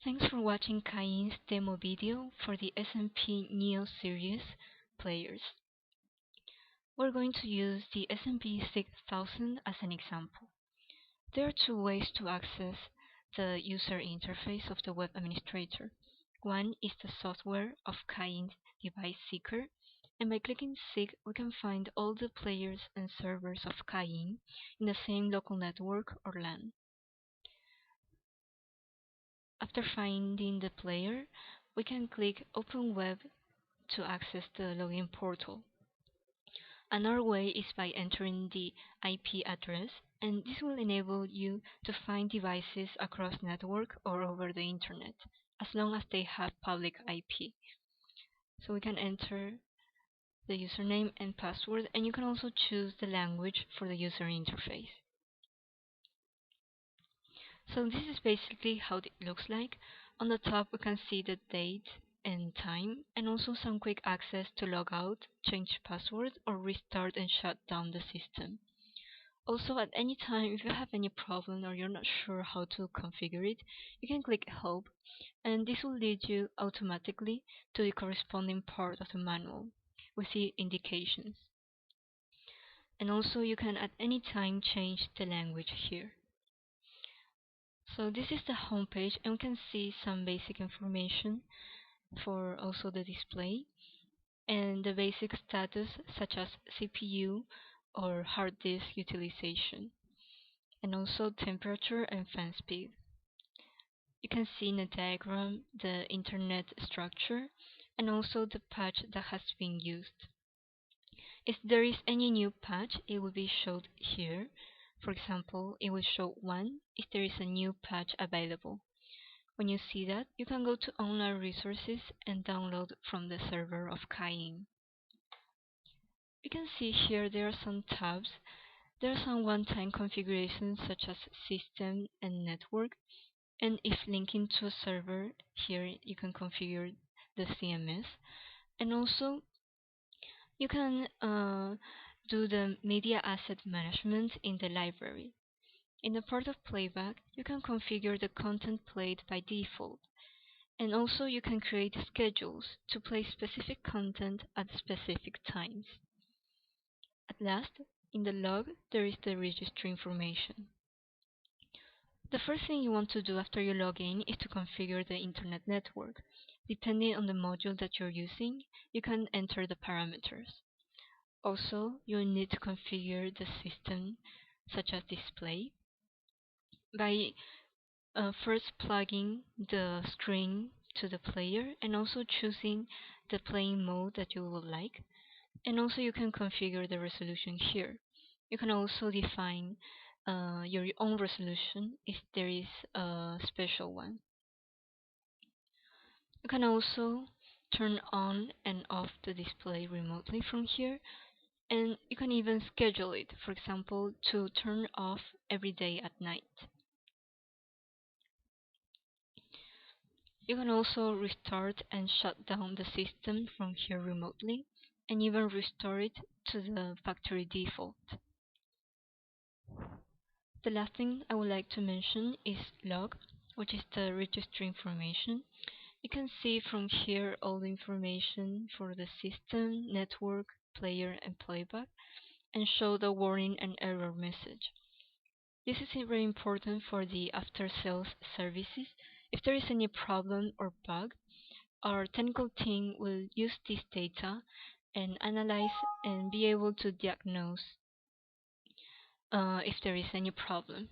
Thanks for watching CAYIN's demo video for the SMP NEO series players. We're going to use the SMP 6000 as an example. There are two ways to access the user interface of the web administrator. One is the software of CAYIN's device seeker, and by clicking Seek we can find all the players and servers of CAYIN in the same local network or LAN. After finding the player, we can click Open Web to access the login portal. Another way is by entering the IP address, and this will enable you to find devices across network or over the internet, as long as they have public IP. So we can enter the username and password, and you can also choose the language for the user interface. So this is basically how it looks like. On the top we can see the date and time, and also some quick access to log out, change password, or restart and shut down the system. Also, at any time, if you have any problem or you're not sure how to configure it, you can click Help, and this will lead you automatically to the corresponding part of the manual with the indications. And also you can at any time change the language here. So this is the home page, and we can see some basic information for also the display and the basic status such as CPU or hard disk utilization, and also temperature and fan speed. You can see in the diagram the internet structure and also the patch that has been used. If there is any new patch, it will be showed here. For example, it will show 1 if there is a new patch available. When you see that, you can go to online resources and download from the server of CAYIN. You can see here there are some tabs. There are some one-time configurations such as system and network, and if linking to a server, here you can configure the CMS, and also you can do the media asset management in the library. In the part of playback, you can configure the content played by default, and also you can create schedules to play specific content at specific times. At last, in the log, there is the registry information. The first thing you want to do after you log in is to configure the internet network. Depending on the module that you're using, you can enter the parameters. Also, you'll need to configure the system, such as display, by first plugging the screen to the player and also choosing the playing mode that you would like. And also you can configure the resolution here. You can also define your own resolution if there is a special one. You can also turn on and off the display remotely from here, and you can even schedule it, for example, to turn off every day at night. You can also restart and shut down the system from here remotely, and even restore it to the factory default. The last thing I would like to mention is log, which is the registry information. You can see from here all the information for the system, network, player, and playback, and show the warning and error message. This is very important for the after-sales services. If there is any problem or bug, our technical team will use this data and analyze and be able to diagnose if there is any problem.